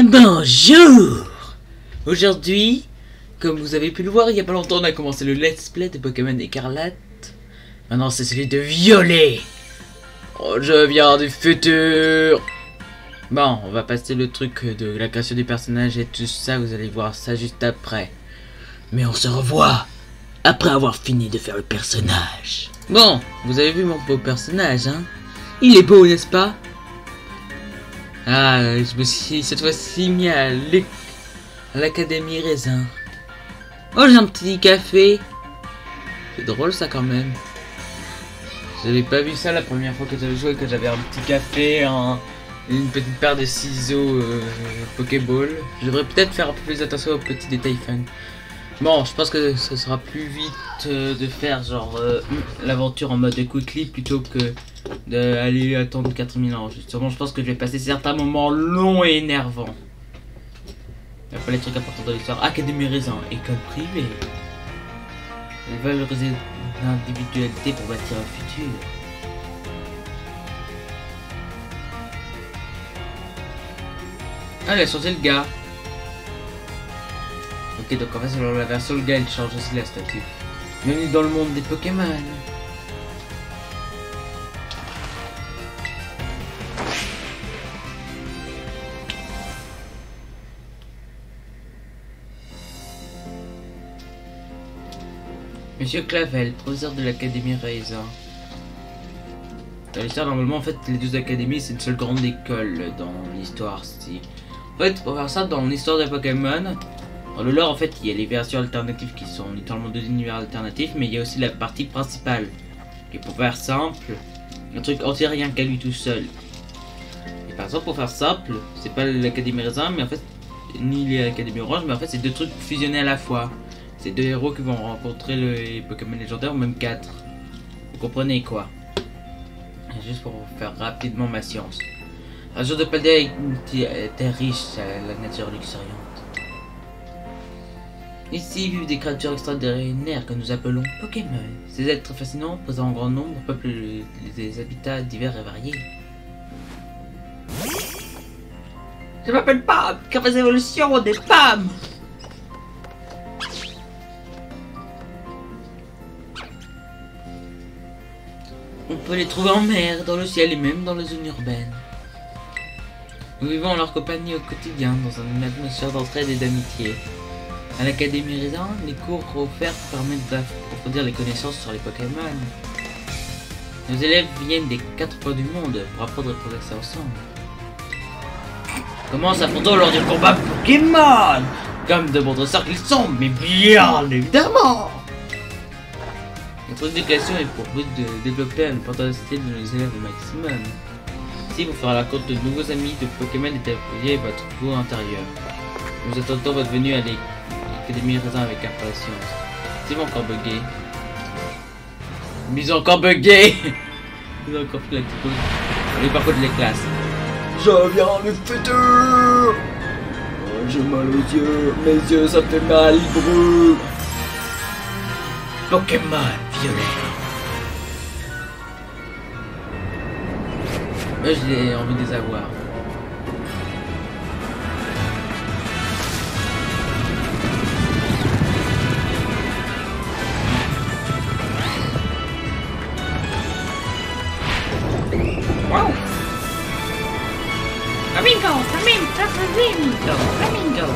Bonjour. Aujourd'hui, comme vous avez pu le voir, il y a pas longtemps on a commencé le let's play de Pokémon Écarlate. Maintenant c'est celui de Violet. Oh, je viens du futur. Bon, on va passer le truc de la création du personnage et tout ça, vous allez voir ça juste après. Mais on se revoit après avoir fini de faire le personnage. Bon, vous avez vu mon beau personnage, hein? Il est beau, n'est-ce pas? Ah, je me suis cette fois-ci mis à l'Académie Raisin. Oh, j'ai un petit café. C'est drôle ça quand même. J'avais pas vu ça la première fois que j'avais joué, que j'avais un petit café, une petite paire de ciseaux Pokéball. Je devrais peut-être faire un peu plus attention aux petits détails fun. Bon, je pense que ce sera plus vite de faire genre l'aventure en mode quickly plutôt que d'aller attendre 4000 ans. Justement, je pense que je vais passer certains moments longs et énervants. Il n'y a pas les trucs importants de l'histoire. Académie Raisin, école privée. Valoriser l'individualité pour bâtir un futur. Ah, il a changé le gars. Ok, donc en fait, selon la version, le gars il change aussi la statue. Bienvenue dans le monde des Pokémon. Monsieur Clavel, professeur de l'Académie Raisin. Dans l'histoire, normalement, en fait, les deux académies, c'est une seule grande école dans l'histoire. En fait, pour faire ça, dans l'histoire des Pokémon, dans le lore, en fait, il y a les versions alternatives qui sont littéralement deux univers alternatifs, mais il y a aussi la partie principale. Et pour faire simple, un truc entier rien qu'à lui tout seul. Et par exemple, pour faire simple, c'est pas l'Académie Raisin, mais en fait, ni l'Académie Orange, mais en fait, c'est deux trucs fusionnés à la fois. C'est deux héros qui vont rencontrer les Pokémon légendaires, ou même 4. Vous comprenez quoi? Juste pour vous faire rapidement ma science. Un jour de Paldea était riche à la nature luxuriante. Ici vivent des créatures extraordinaires que nous appelons Pokémon. Ces êtres fascinants, présents en grand nombre, peuplent les habitats divers et variés. Je m'appelle Pam, car mes évolutions des Pam. On peut les trouver en mer, dans le ciel et même dans les zones urbaines. Nous vivons en leur compagnie au quotidien, dans une atmosphère d'entraide et d'amitié. À l'Académie Raisin, les cours offerts permettent d'approfondir les connaissances sur les Pokémon. Nos élèves viennent des 4 coins du monde pour apprendre et progresser ensemble. Commence affrontons lors du combat Pokémon, comme de bons dresseurs qu'ils sont, mais bien évidemment. Notre éducation est pour but de développer la potentialité de nos élèves au maximum. Ici, vous ferez la compte de nouveaux amis de Pokémon et d'appuyer votreveau intérieur. Nous attendons votre venue à l'Académie Raisin avec impatience. C'est encore bugué. Mais ils ont encore bugué. Ils ont encore pris la petite pause. Mais par contre les classes. Je viens du futur. J'ai mal aux yeux. Mes yeux ça fait mal, ils brûlent. Pokémon Violet. Moi j'ai envie de les avoir. Wow. Flamingo.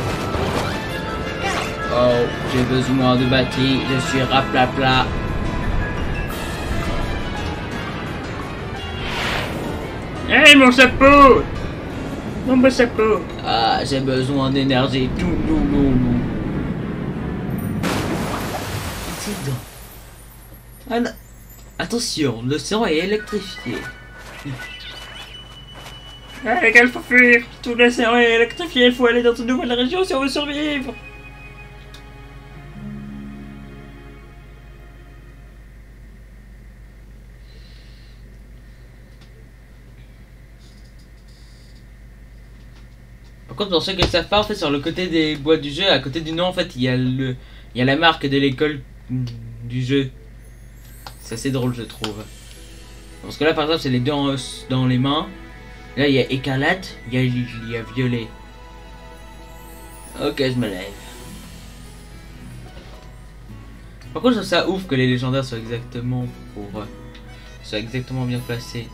Oh, j'ai besoin de batterie, je suis raplapla. Hey mon chapeau. Mon beau chapeau. Ah, j'ai besoin d'énergie. Incident. Ah, non. Attention, l'océan est électrifié. Hey, qu'il faut fuir. Tout l'océan est électrifié, il faut aller dans une nouvelle région si on veut survivre. Par contre, pour ceux qui ne savent pas, en fait, sur le côté des bois du jeu, à côté du nom, en fait, il y a la marque de l'école du jeu. C'est assez drôle, je trouve. Parce que là, par exemple, c'est les deux dans les mains. Là, il y a Écarlate, il y a Violet. Ok, je me lève. Par contre, je trouve ça ouf que les légendaires soient exactement bien placés.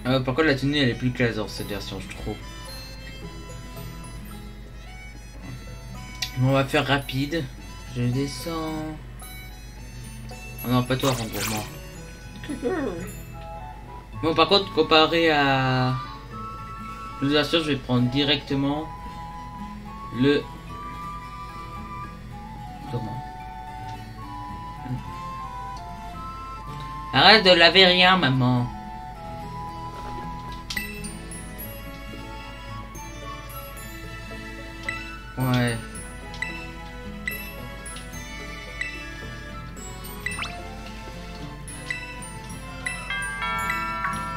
Par contre, la tenue elle est plus classe dans cette version, je trouve. On va faire rapide. Je descends. Oh non, pas toi, rentre-moi. Bon, par contre, comparé à l'autre version, je vais prendre directement le. Comment? Arrête de laver rien, maman. Ouais.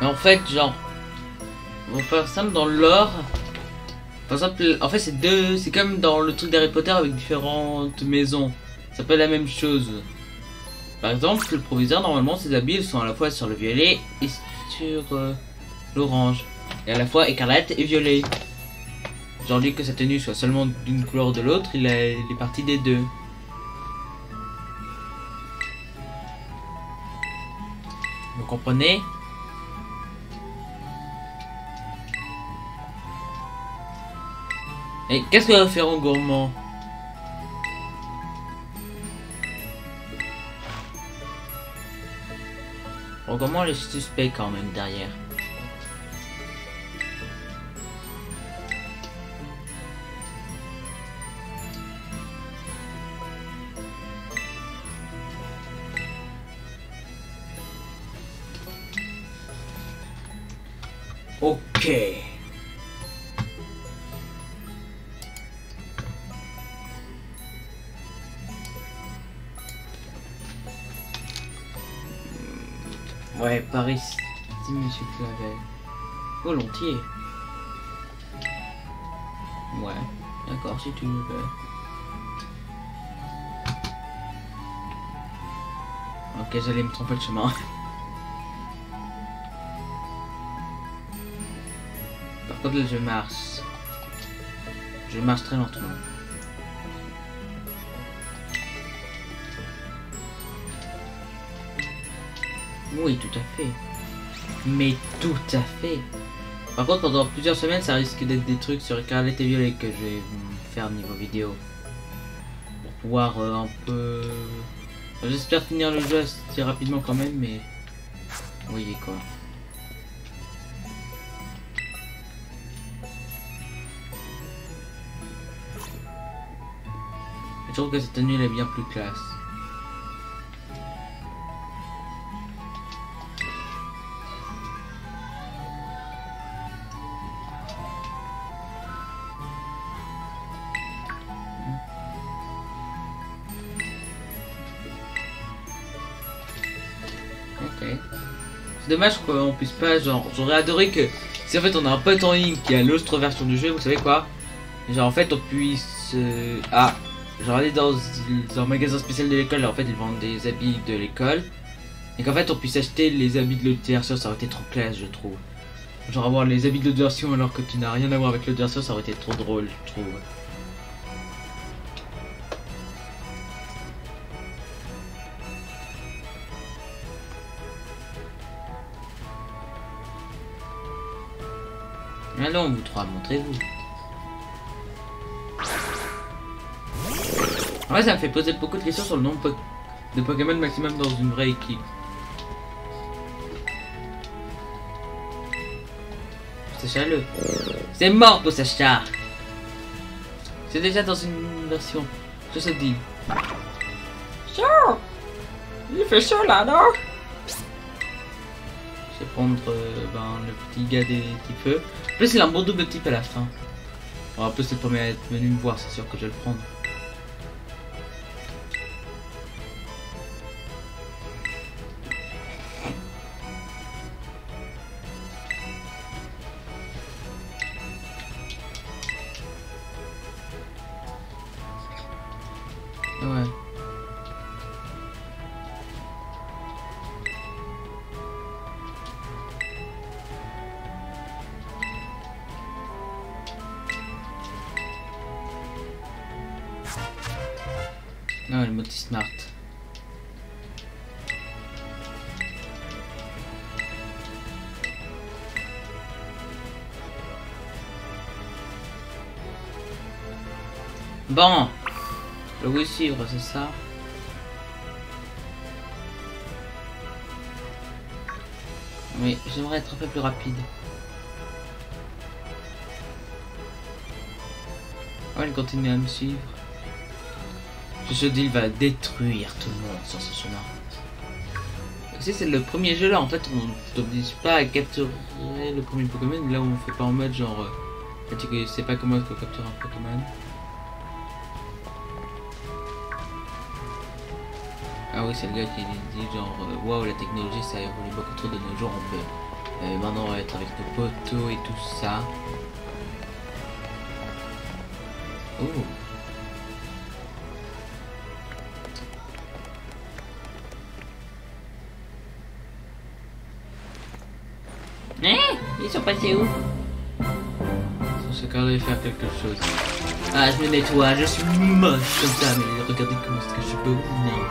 Mais en fait, genre, on va faire simple dans l'or. Par exemple, en fait, c'est comme dans le truc d'Harry Potter avec différentes maisons. Ça peut être la même chose. Par exemple, le proviseur, normalement, ses habits sont à la fois sur le violet et sur l'orange. Et à la fois écarlate et violet. Genre, lui, que sa tenue soit seulement d'une couleur ou de l'autre, il est parti des deux. Vous comprenez? Et qu'est-ce qu'on va faire en gourmand? En gourmand, les suspects quand même derrière. Ok. Ouais, par ici, monsieur Clavel. Volontiers. Ouais, d'accord, si tu le veux. Ok, j'allais me tromper de chemin. Par contre, là, je marche. Je marche très lentement. Oui, tout à fait. Mais tout à fait. Par contre, pendant plusieurs semaines, ça risque d'être des trucs sur Écarlate et Violet que je vais faire niveau vidéo. Pour pouvoir un peu... J'espère finir le jeu assez rapidement quand même, mais... Oui, quoi. Je trouve que cette tenue elle est bien plus classe. Ok. C'est dommage qu'on puisse pas, genre, j'aurais adoré que si en fait on a un pote en ligne qui a l'autre version du jeu, vous savez quoi? Genre en fait on puisse... genre aller dans un magasin spécial de l'école, en fait ils vendent des habits de l'école. Et qu'en fait on puisse acheter les habits de l'autre version, ça aurait été trop classe je trouve. Genre avoir les habits de l'autre version alors que tu n'as rien à voir avec l'autre version, ça aurait été trop drôle je trouve. Allons vous trois, montrez-vous. Ouais, ça me fait poser beaucoup de questions sur le nombre de Pokémon maximum dans une vraie équipe. Sacha-le. C'est mort pour Sacha. C'est déjà dans une version. Je te dis. Chaud! Il fait chaud là, non? Je vais prendre le petit gars des petits feux. En plus, il a un bon double type à la fin. Bon, en plus, c'est le premier à être venu me voir, c'est sûr que je vais le prendre. Ouais. Non, le multi smart. Bon, je vais suivre, c'est ça. Oui, j'aimerais être un peu plus rapide. Oh, il continue à me suivre. Je dis, il va détruire tout le monde sur ce chemin. Si c'est le premier jeu là, en fait, on t'oblige pas à capturer le premier Pokémon. Là où on fait pas en mode genre, tu sais pas comment il faut capturer un Pokémon. Ah oui, c'est le gars qui dit genre, waouh, la technologie ça évolue beaucoup trop de nos jours, on peut maintenant être avec nos poteaux et tout ça. Oh. Ils sont passés où? Ils sont de faire quelque chose. Ah, je me nettoie, je suis moche comme ça, mais regardez comment est-ce que je peux. Miaou.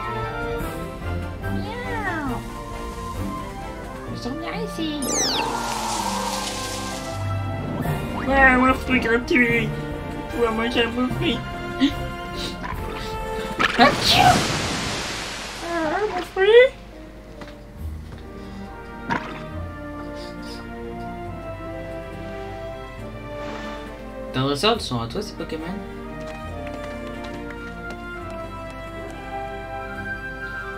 Ils sont bien ici. Waouh, un fruit gratuit. Pour pouvoir manger un beau fruit. Achou. Ah, mon fruit. T'as un dresseur, ils sont à toi ces Pokémon?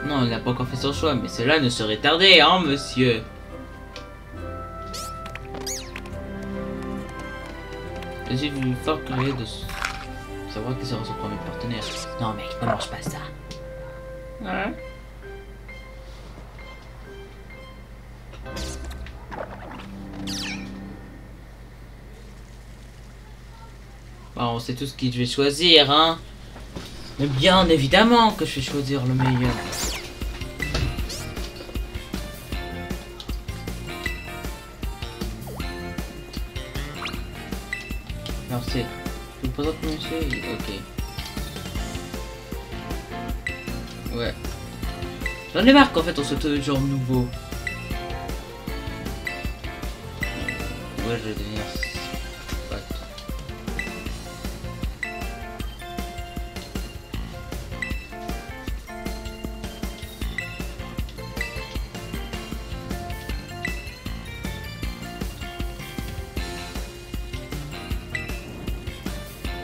Non, il n'a pas encore fait son choix, mais cela ne serait tardé, hein, monsieur. Je suis fort curieux de savoir qui sera son premier partenaire. Non, mec, ne mange pas ça. Hein? Bon, on sait tous qui je vais choisir, hein. Mais bien évidemment que je vais choisir le meilleur. Alors c'est... Je vous présente monsieur... Ok. Ouais. J'en ai marre qu'en fait on se trouve genre nouveau. Ouais, je vais devenir...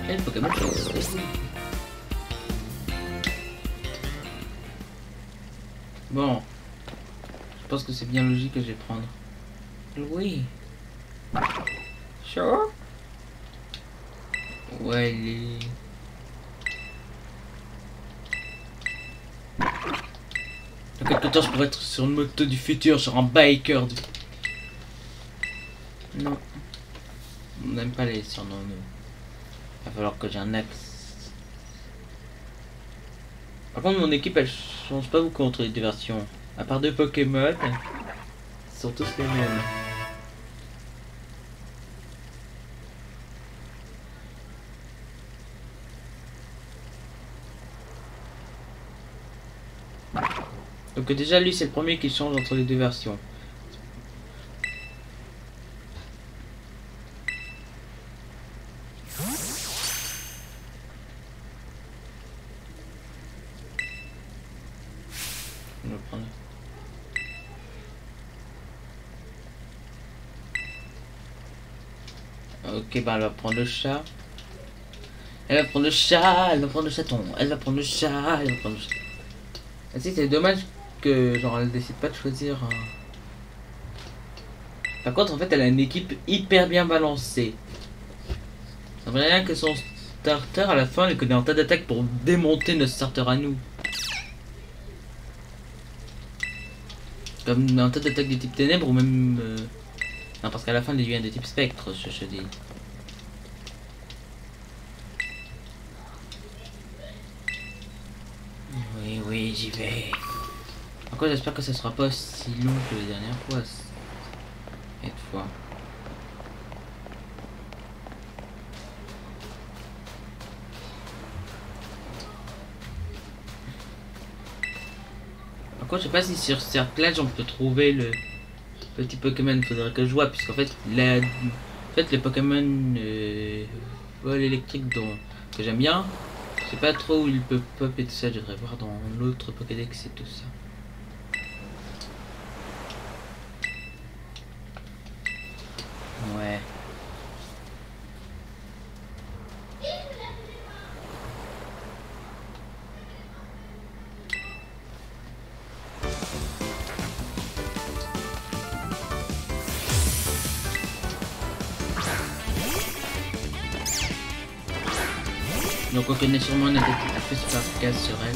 Quel Pokémon choisir? Bon, je pense que c'est bien logique que je vais prendre. Oui. Chaud? Ouais, il est... Dans quelque temps, je pourrais être sur une moto du futur, sur un biker du... Non. On n'aime pas les surnoms, nous. Il va falloir que j'ai un axe. Par contre, mon équipe, elle change pas beaucoup entre les deux versions. À part 2 Pokémon, ils sont tous les mêmes. Donc déjà, lui, c'est le premier qui change entre les deux versions. On va prendre. Ok, bah elle va prendre le chat. Elle va prendre le chat, elle va prendre le chaton, elle va prendre le chat, elle va prendre le chat. Ah si, c'est dommage que genre elle décide pas de choisir un... Par contre, en fait, elle a une équipe hyper bien balancée. Ça veut rien que son starter, à la fin, elle connaît un tas d'attaques pour démonter notre starter à nous. Comme un tas d'attaques de type ténèbres ou même... Non, parce qu'à la fin, il devient de type spectre, je dis. Oui, oui, j'y vais. Encore, j'espère que ça sera pas aussi long que les dernières fois. Cette fois. Quoi, je sais pas si sur cette plage on peut trouver le petit Pokémon. Faudrait que je vois, puisqu'en fait, les Pokémon vol électrique que j'aime bien, je sais pas trop où il peut pop et tout ça. Je devrais voir dans l'autre Pokédex et tout ça. Ouais. Donc on connaît sûrement une attaque qui fait super efficace sur elle.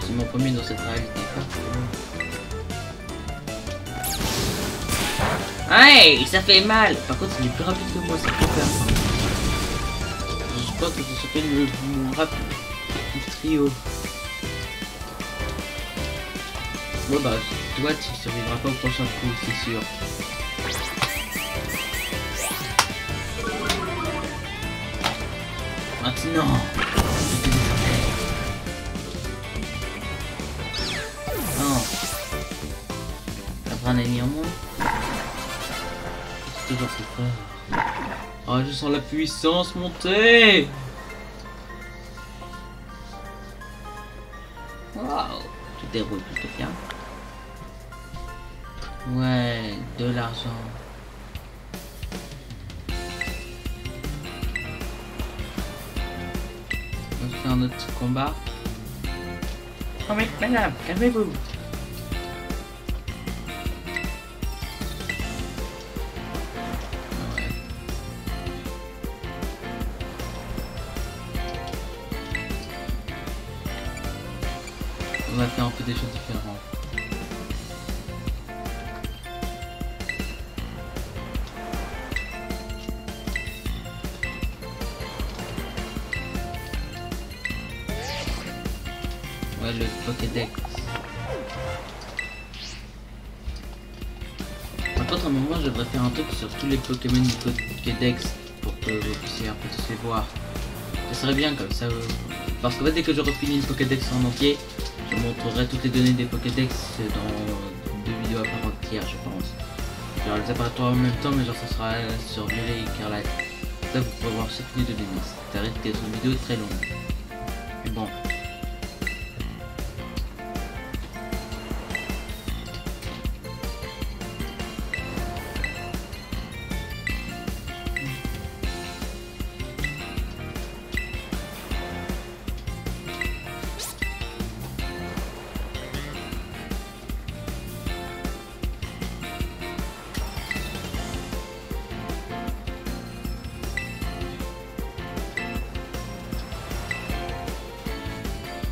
C'est mon premier dans cette réalité. Hey, ça fait mal. Par contre, il est plus rapide que moi, ça peut faire. Je crois que ça s'appelle mon rapide trio. Bon bah, toi tu survivras pas au prochain coup, c'est sûr. Maintenant. Non. Ça prend un ennemi en moins. C'est toujours plus fort. Oh, je sens la puissance monter. Waouh, tout déroule plutôt bien. Ouais, de l'argent. On fait un autre combat. Oh mais madame, calmez-vous. Ouais. On va faire un peu des choses différentes. Ouais, le Pokédex. Par contre, à un moment, je devrais faire un truc sur tous les Pokémon du Pokédex pour que vous puissiez un peu tous les voir. Ça serait bien comme ça. Parce qu'en fait, dès que j'aurai fini le Pokédex en entier, je montrerai toutes les données des Pokédex dans 2 vidéos à part entière, je pense. Genre, elles apparaîtront en même temps, mais genre, ça sera sur Violet et Écarlate. Ça, vous pourrez voir chacune des données. Ça risque d'être une vidéo très longue. Mais bon.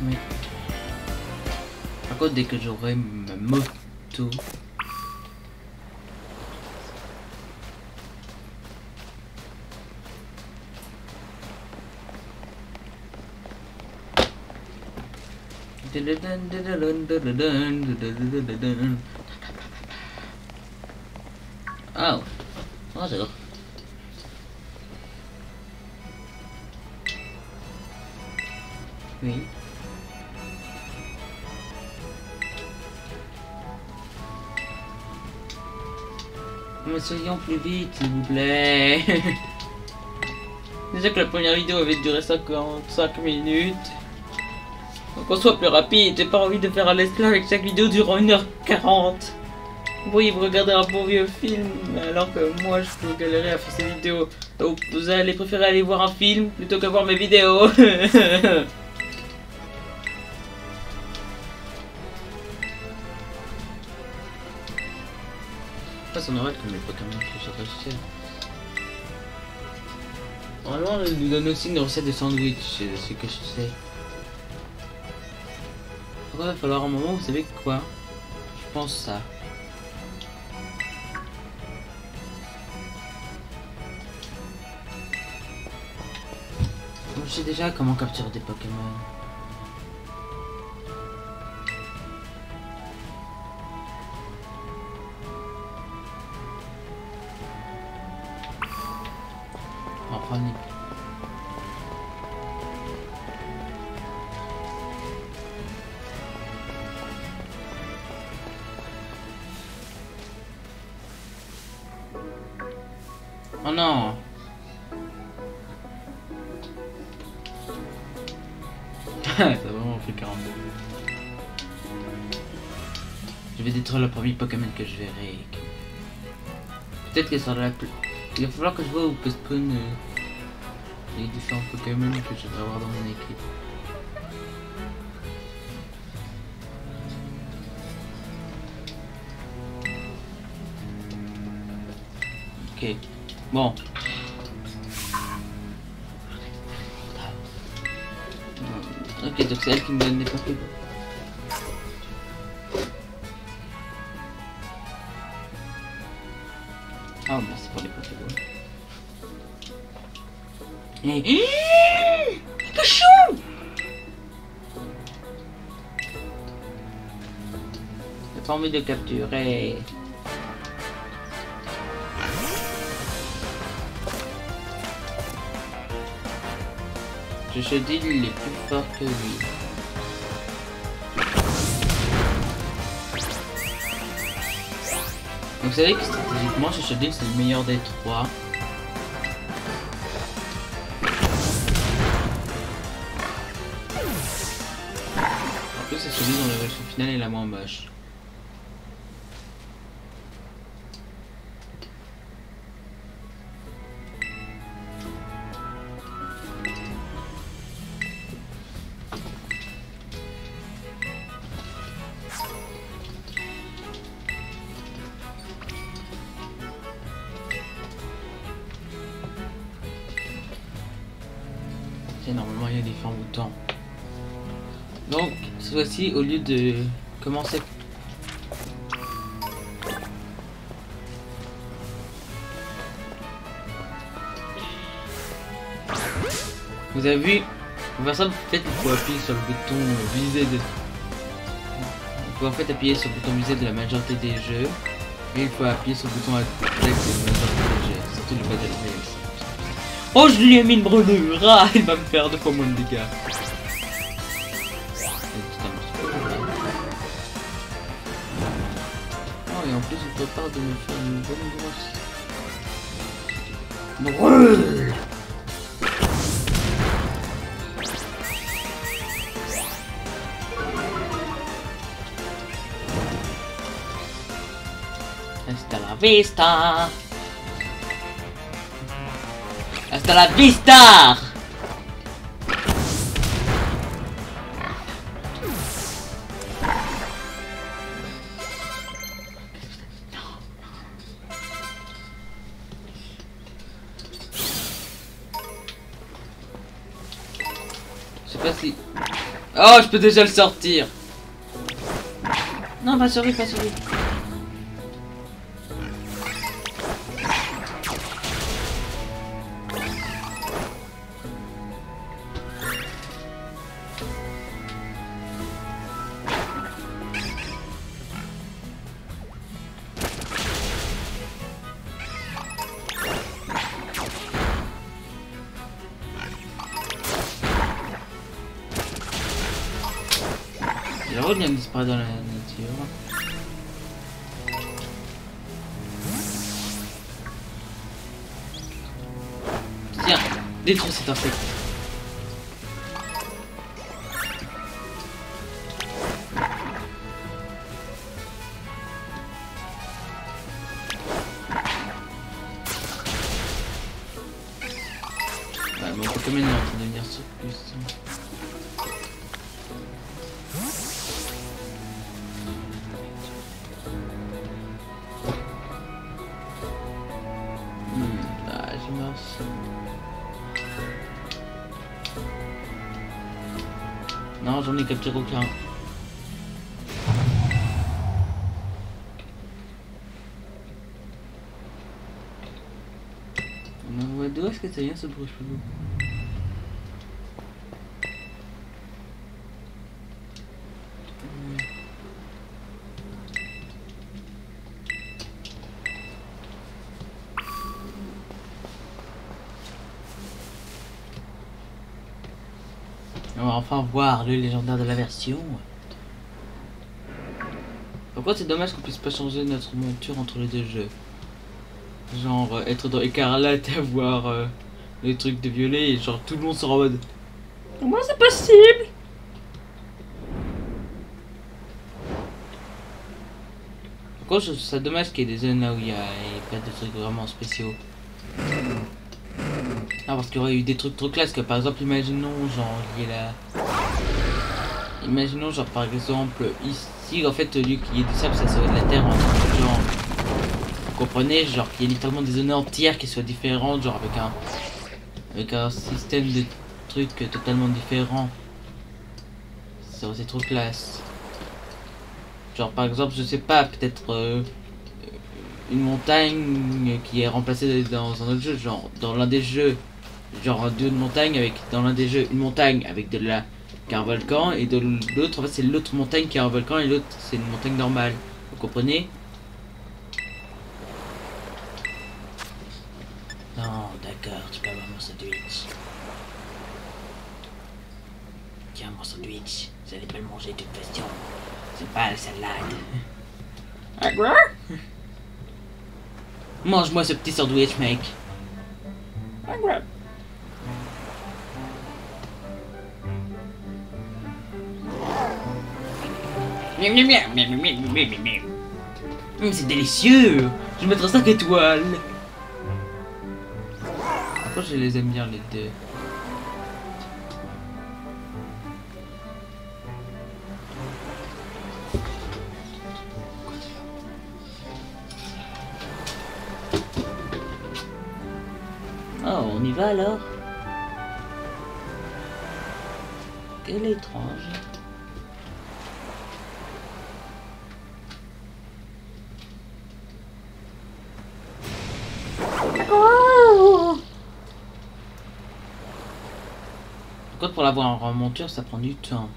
Mais... Par contre, dès que j'aurai ma moto... Oh, bonjour. Oui. Mais soyons plus vite, s'il vous plaît. Déjà que la première vidéo avait duré 55 minutes. Donc qu'on soit plus rapide, j'ai pas envie de faire un let's play avec chaque vidéo durant 1h40. Oui, vous regardez un bon vieux film, alors que moi je peux galérer à faire ces vidéos. Donc vous allez préférer aller voir un film plutôt que voir mes vidéos. Ça normal comme les Pokémon qui sont réussis. Normalement, il nous donne aussi une recette de sandwich, c'est ce que je sais. Pourquoi il va falloir un moment, vous savez quoi? Je pense ça. Je sais déjà comment capturer des Pokémon. On va prendre Oh non. Ça a vraiment fait 42. Je vais détruire le premier Pokémon que je verrai. Peut-être que ça va plus. Il va falloir que je vois où peut spawn les différents Pokémon que je vais avoir dans mon équipe. Ok. Bon. Ok, donc c'est elle qui me donne des Pokémon. Ah, merci pour les Pokémon. Et... Cochon! J'ai pas envie de capturer. Je dis il est plus fort que lui. Donc vous savez que stratégiquement Shedil c'est le meilleur des trois. En plus c'est celui dont la version finale est la moins moche. Normalement il y a différents boutons. Donc cette fois-ci au lieu de commencer vous avez vu pour faire ça peut-être il faut appuyer sur le bouton visé de il faut en fait appuyer sur le bouton visé de la majorité des jeux et il faut appuyer sur le bouton avec de la majorité des jeux, surtout le Battle Royale. Oh, je lui ai mis une brûlure. Ah, il va me faire 2 fois moins de dégâts. Oh, et en plus, il prépare de me faire une bonne grosse. Brûle! Hasta la vista! Hasta la vista! Je sais pas si... Oh, je peux déjà le sortir. Non, pas sur lui, pas sur lui. Le rôle vient de disparaître dans la nature. Tiens, détruis cet insecte. Ouais, mon Pokémon est en train de devenir surpuissant. Non, j'en ai capturé aucun. D'où est-ce que ça vient ce bruit chelou? On va enfin voir le légendaire de la version. Par contre, c'est dommage qu'on puisse pas changer notre monture entre les deux jeux. Genre être dans Écarlate et avoir les trucs de violet et genre tout le monde sera en mode. Comment c'est possible? Par contre, je trouve ça dommage qu'il y ait des zones là où il y a pas de trucs vraiment spéciaux. Ah, parce qu'il y aurait eu des trucs trop classes, que par exemple, imaginons genre il y a la. Imaginons genre par exemple ici en fait au lieu qu'il y ait du sable ça serait de la terre en genre. Vous comprenez, genre qu'il y ait littéralement des zones entières qui soient différentes, genre avec un système de trucs totalement différents. Ça aurait été trop classe. Genre par exemple je sais pas, peut-être une montagne qui est remplacée dans un autre jeu, genre dans l'un des jeux, genre un duo de montagne avec dans l'un des jeux une montagne avec de la qui est un volcan et de l'autre en fait c'est l'autre montagne qui est un volcan et l'autre c'est une montagne normale. Vous comprenez? Non, d'accord, tu peux avoir mon sandwich. Tiens mon sandwich, vous allez pas le manger de toute façon. C'est pas la salade. Ah quoi? Mange-moi ce petit sandwich mec. Ah quoi? C'est délicieux. Je vais mettre 5 étoiles. Pourquoi je les aime bien les deux? Oh, on y va alors? Quel étrange. Par contre, pour l'avoir en monture, ça prend du temps.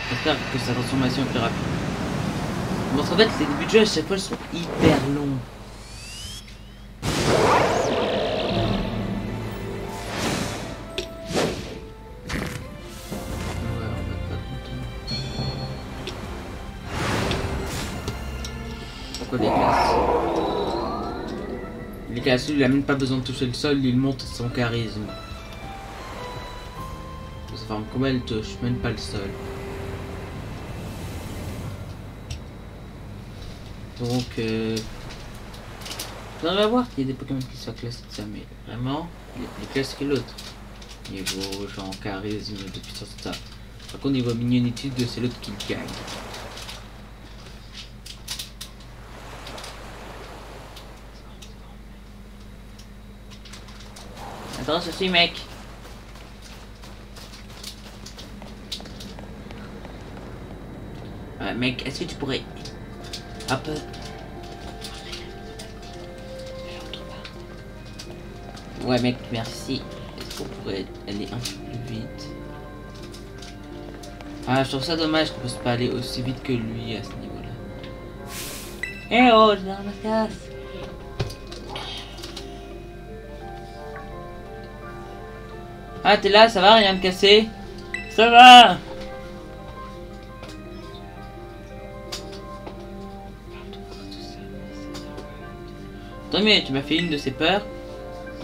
J'espère que sa transformation est plus rapide. Bon, en fait, les débuts de jeu à chaque fois sont hyper longs. Pourquoi des classes? Les classes, lui, il a même pas besoin de toucher le sol, il monte son charisme. Ça fait comment elle touche, même pas le sol. Donc, on va voir qu'il y a des Pokémon qui soient classés de ça, mais vraiment, il est plus classe que l'autre. Niveau genre charisme, de puissance, tout ça. Par contre, niveau mignonitude, c'est l'autre qui gagne. Attends, ceci, mec. Mec, est-ce que tu pourrais un peu... Ouais mec, merci. Est-ce qu'on pourrait aller un peu plus vite? Ah, je trouve ça dommage qu'on puisse pas aller aussi vite que lui à ce niveau-là. Eh oh, je viens ma casse. Ah, t'es là, ça va, rien de cassé? Ça va? Tant mieux, tu m'as fait une de ces peurs.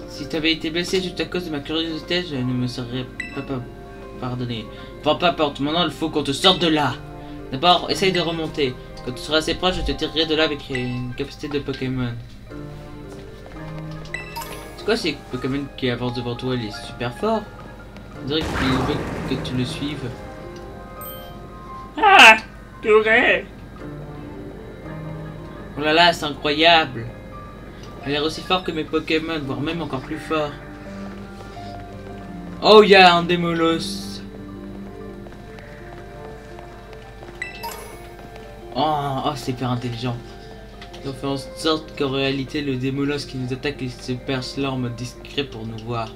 Si t'avais été blessé juste à cause de ma curiosité, je ne me serais pas pardonné. Enfin, peu importe, maintenant il faut qu'on te sorte de là. D'abord, essaye de remonter. Quand tu seras assez proche, je te tirerai de là avec une capacité de Pokémon. C'est quoi ces Pokémon qui avancent devant toi? Il est super fort. On dirait qu'il veut que tu le suives. Ah! Purée! Oh là là, c'est incroyable. Elle a l'air aussi fort que mes Pokémon, voire même encore plus fort. Oh, il y a un Démolos. Oh, c'est hyper intelligent. Ils ont fait en sorte qu'en réalité, le Démolos qui nous attaque, il se perce là en mode discret pour nous voir.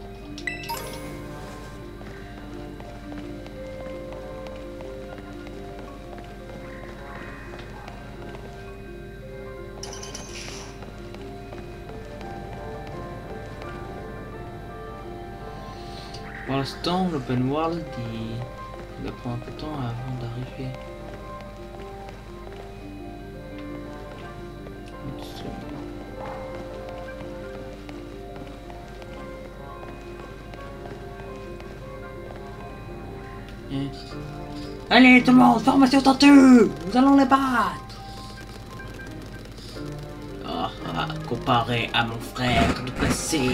Pour l'instant, l'open world, il prend un peu de temps avant d'arriver. Allez tout le monde, formation tortue. Nous allons les battre. Comparé à mon frère du passé,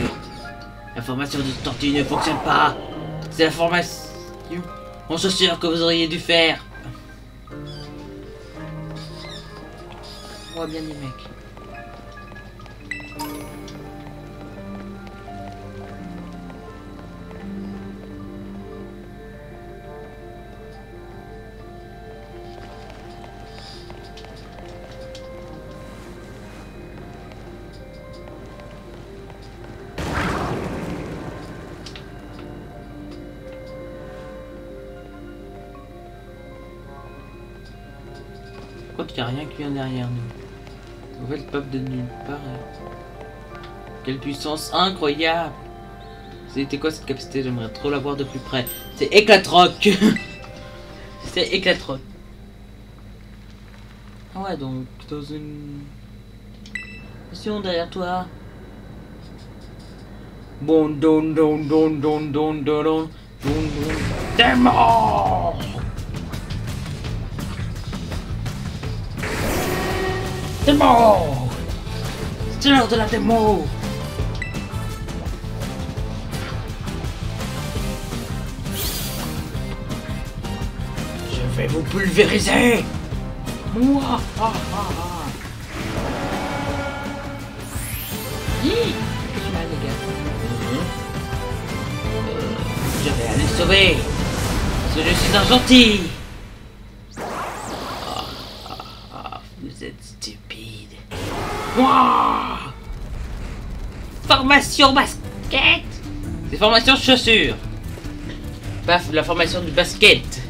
la formation de tortue ne fonctionne pas. C'est la formation en chaussures que vous auriez dû faire. On voit bien les mecs. Il n'y a rien qui vient derrière nous. Nouvelle pop de nulle part. Quelle puissance incroyable! C'était quoi cette capacité? J'aimerais trop la voir de plus près. C'est Éclatroc. C'est Éclatroc. Ah ouais, donc dans une mission derrière toi. Bon don don don don don don don don. T'es mort! Démo! C'est l'heure de la démo! Je vais vous pulvériser! Mouah! Ah, ah, ah. Hi! Qu'est-ce mal, les gars? Je vais aller sauver! Parce que je suis un gentil! Vous êtes stupide. Wow. Formation basket. C'est formation chaussures. Paf, la formation du basket.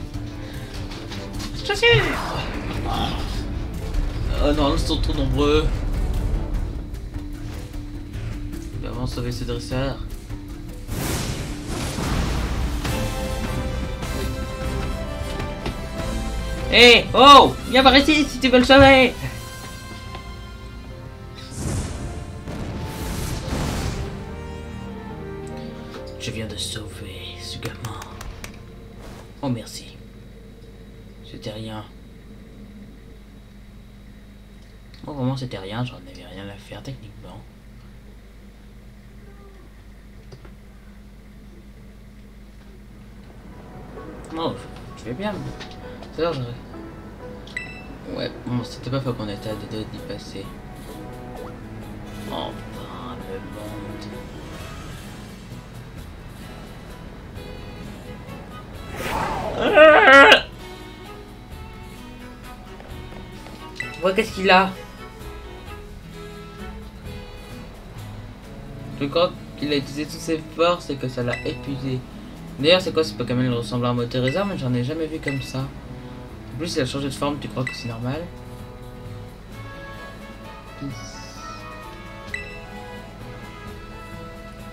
Chaussures. Oh non, ils sont trop nombreux. Je vais avant sauver ce dresseur. Hé, oh, viens par ici si tu veux le sauver. Je viens de sauver ce gamin. Oh merci. C'était rien. Bon, vraiment c'était rien, j'en avais rien à faire techniquement. Oh, je vais bien. C'est là, ouais, bon, c'était pas faux qu'on était à deux d'y passer. Enfin, le monde. Ouais, qu'est-ce qu'il a? Je crois qu'il a utilisé toutes ses forces et que ça l'a épuisé. D'ailleurs, c'est quoi ce Pokémon? Il ressemble à un Motorizard, mais j'en ai jamais vu comme ça. En plus, il a changé de forme, tu crois que c'est normal?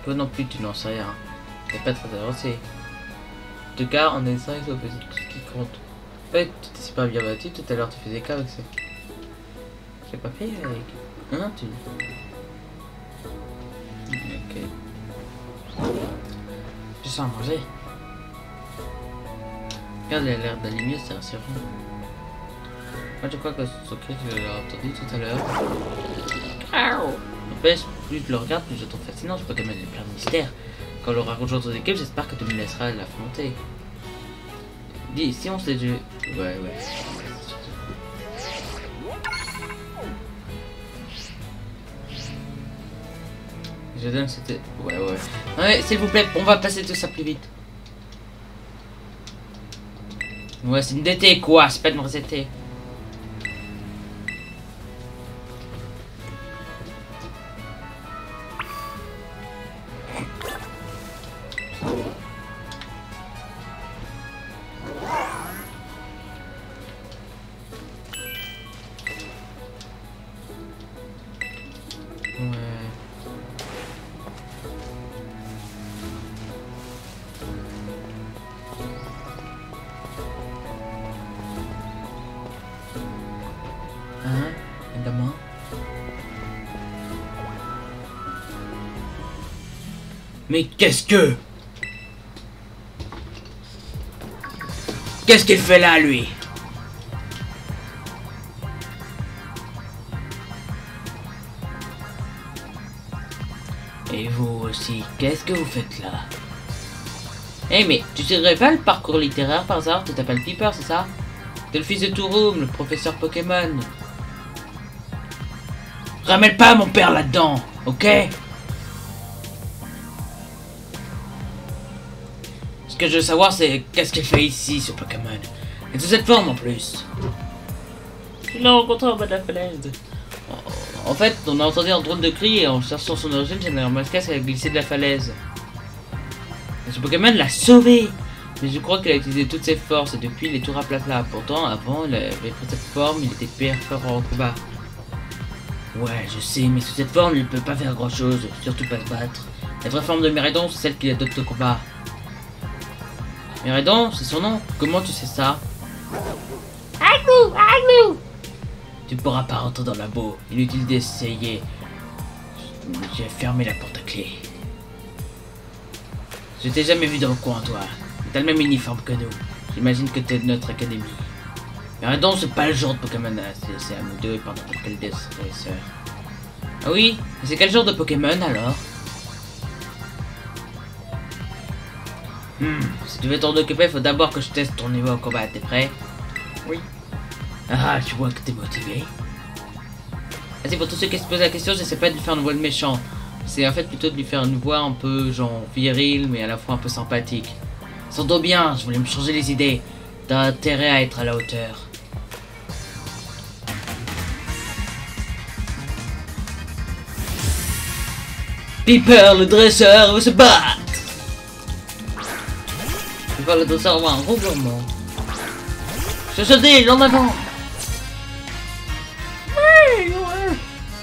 Toi non plus, tu n'en sais rien. T'es pas très avancé. En tout cas, en essayant, il faut faire tout ce qui compte. En fait, tu t'es super bien battu, tout à l'heure tu faisais quoi avec ça? J'ai pas fait avec... Hein, tu... Ok. Je sens à manger. Regarde, il a l'air d'aligner, c'est rassurant. Moi je crois que ce cri que j'ai entendu tout à l'heure. N'empêche, plus je le regarde, plus je trouve fascinant, je crois que même il est plein de mystères. Quand on aura rejoint ton équipe, j'espère que tu me laisseras l'affronter. Dis, si on sait jouer... Ouais. Je donne cette... Ouais, s'il vous plaît, on va passer tout ça plus vite. Ouais, c'est une DT quoi, c'est pas une resetter. Mais qu'est-ce que... Qu'est-ce qu'il fait là, lui? Et vous aussi, qu'est-ce que vous faites là? Eh mais, tu sais pas le parcours littéraire par hasard? Tu t'appelles Piper, c'est ça? T'es le fils de Touroum, le professeur Pokémon. Ramène pas mon père là-dedans, ok? Ce que je veux savoir, c'est qu'est-ce qu'il fait ici, ce Pokémon? Et sous cette forme en plus. Il l'a rencontré en bas de la falaise. En fait, on a entendu un drôle de cri et en cherchant son origine, Général Mascas a glissé de la falaise. Et ce Pokémon l'a sauvé! Mais je crois qu'il a utilisé toutes ses forces et depuis il est tout raplapla. Pourtant, avant, il avait pris cette forme, il était pire fort en combat. Ouais, je sais, mais sous cette forme, il ne peut pas faire grand chose, surtout pas se battre. La vraie forme de Méridon, c'est celle qu'il adopte au combat. Méridon, c'est son nom? Comment tu sais ça? Aglou! Aglou! Tu ne pourras pas rentrer dans le labo, inutile d'essayer. J'ai fermé la porte à clé. Je t'ai jamais vu dans le coin, toi. T'as le même uniforme que nous. J'imagine que t'es de notre académie. Méridon, c'est pas le genre de Pokémon à c'est à nous deux pendant quel des sœurs. Ah oui? Mais c'est quel genre de Pokémon alors? Si tu veux t'en occuper, faut d'abord que je teste ton niveau au combat. T'es prêt? Oui. Ah, tu vois que t'es motivé. Vas-y, pour tous ceux qui se posent la question, j'essaie pas de lui faire une voix de méchant. C'est en fait plutôt de lui faire une voix un peu genre virile, mais à la fois un peu sympathique. S'entend bien, je voulais me changer les idées. T'as intérêt à être à la hauteur. Piper, le dresseur, veut se battre. Piper, le dresseur, avoir un ronflement. Chassez, en avant.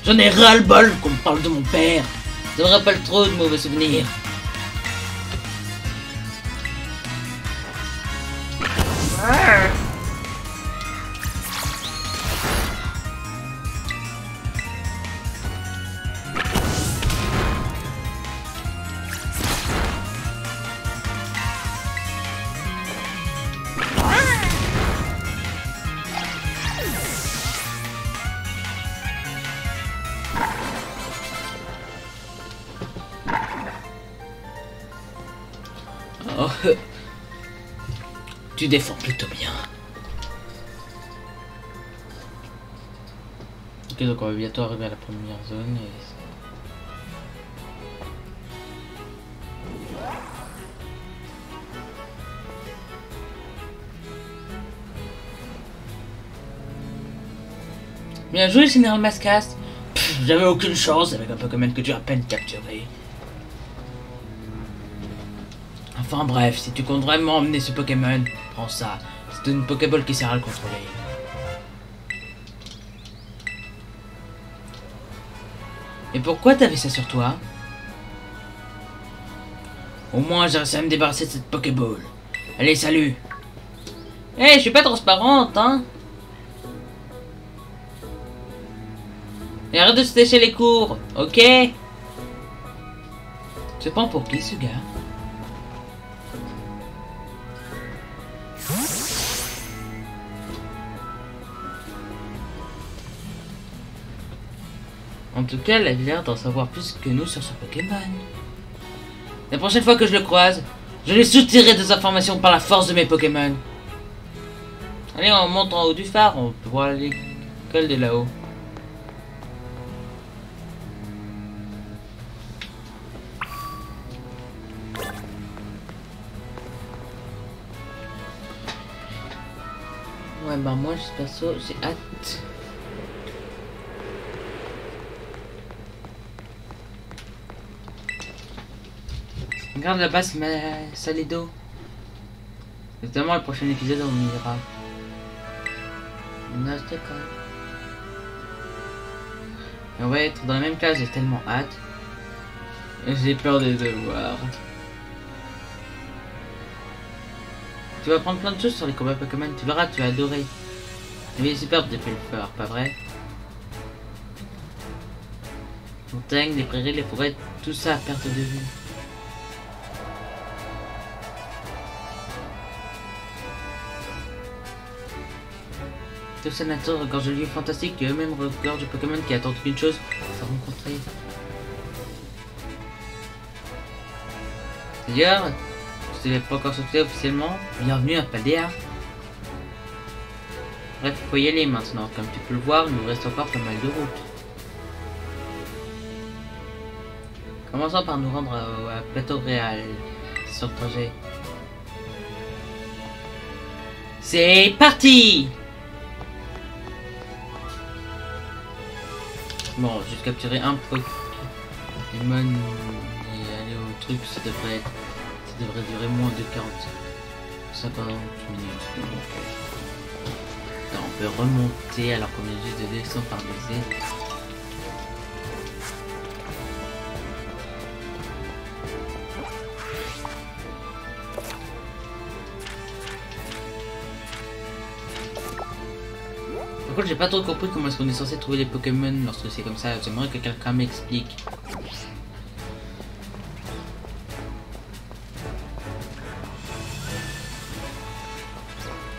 J'en ai ras-le-bol qu'on me parle de mon père. Ça me rappelle trop de mauvais souvenirs. Oh, tu défends plutôt bien. Ok, donc on va bientôt arriver à la première zone. Et... Bien joué, Général Mascas. J'avais aucune chance avec un Pokémon que tu as à peine capturé. Enfin bref, si tu comptes vraiment emmener ce Pokémon, prends ça. C'est une Pokéball qui sert à le contrôler. Et pourquoi t'avais ça sur toi? Au moins j'ai réussi à me débarrasser de cette Pokéball. Allez, salut. Eh, je suis pas transparente, hein. Et arrête de se sécher les cours, ok? Tu prends pour qui ce gars? En tout cas, elle a l'air d'en savoir plus que nous sur ce Pokémon. La prochaine fois que je le croise, je lui soutirerai des informations par la force de mes Pokémon. Allez, on monte en haut du phare, on peut voir l'école de là-haut. Ouais, bah moi, je perso, j'ai hâte. Regarde là-bas, c'est ma salée d'eau. Notamment le prochain épisode, on y ira. Non, c'est d'accord. Et on va être dans la même classe, j'ai tellement hâte. J'ai peur des devoirs. Tu vas apprendre plein de choses sur les combats Pokémon, tu verras, tu vas adorer. Mais c'est super depuis le faire, pas vrai? Montagnes, les prairies, les forêts, tout ça à perte de vue. que sénateur regorge de lieux fantastiques et eux-mêmes regorge de Pokémon qui attendent qu'une chose, se rencontrer. D'ailleurs, si tu n'es pas encore sorti officiellement, bienvenue à Paldea. Bref, il faut y aller maintenant. Comme tu peux le voir, il nous reste encore pas mal de route. Commençons par nous rendre à Plateau Réal sur le trajet. C'est parti! Bon, juste capturer un Pokémon et aller au truc, ça devrait durer moins de 50 minutes. Attends, on peut remonter alors qu'on est juste de descendre par des ailes. Par contre, j'ai pas trop compris comment est-ce qu'on est censé trouver les Pokémon lorsque c'est comme ça. J'aimerais que quelqu'un m'explique.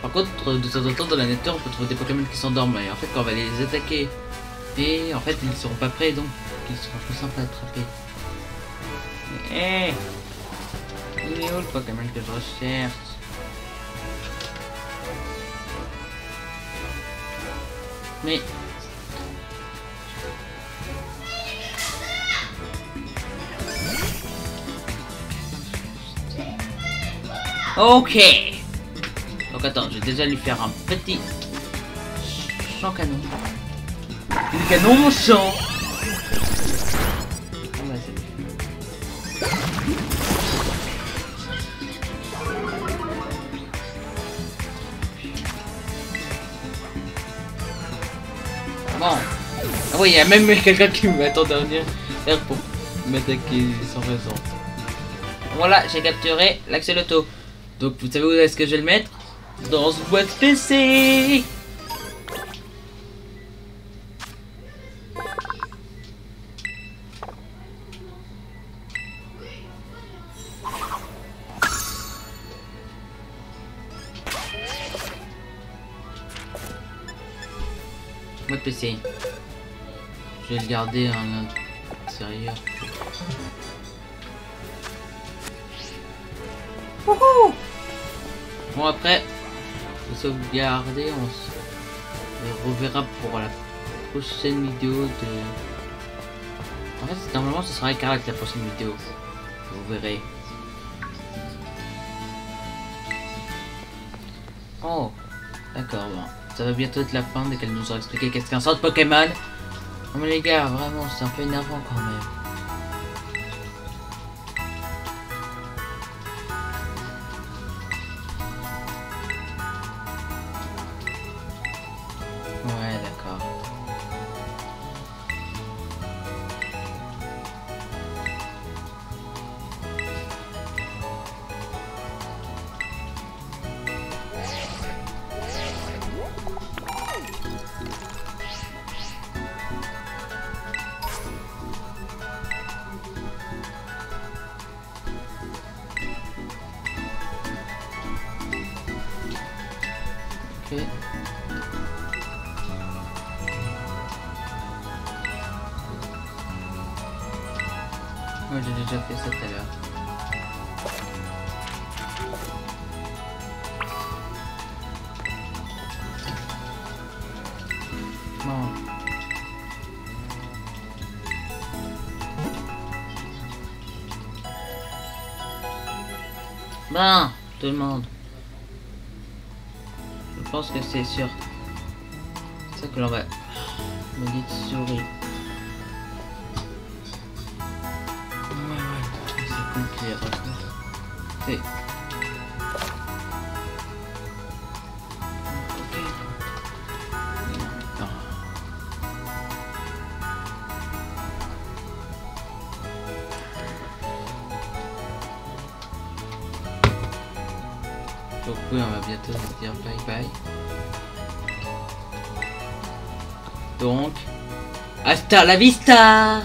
Par contre, de temps en temps dans la nature, on peut trouver des Pokémon qui s'endorment. Et en fait, quand on va les attaquer, et en fait, ils ne seront pas prêts, donc ils seront plus simples à attraper. Mais, il est où le Pokémon que je recherche? Mais... ok. Donc attends, je vais déjà lui faire un petit champ canon. Le canon mon champ. Bon. Ah oui, il y a même quelqu'un qui m'attend dernier pour m'attaquer sans raison. Voilà, j'ai capturé l'Axolotl. Donc vous savez où est-ce que je vais le mettre? Dans ce boîte PC. Boîte PC. Je vais le garder en intérieur. Wouhou! Bon après, pour sauvegarder, on se reverra pour la prochaine vidéo de... En fait, normalement ce sera Écarlate la prochaine vidéo. Vous verrez. Oh, d'accord, bon. Ça va bientôt être la fin dès qu'elle nous aura expliqué qu'est-ce qu'un centre Pokémon. Oh mais les gars, vraiment, c'est un peu énervant quand même. Ouais, d'accord. Ok. Moi j'ai déjà fait ça tout à l'heure. Bon. Ben, tout le monde. Je pense que c'est sûr. C'est ça que l'on va... Maudite souris. Ouais, c'est compliqué. C'est... Donc oui, on va bientôt se dire bye bye. Donc, hasta la vista!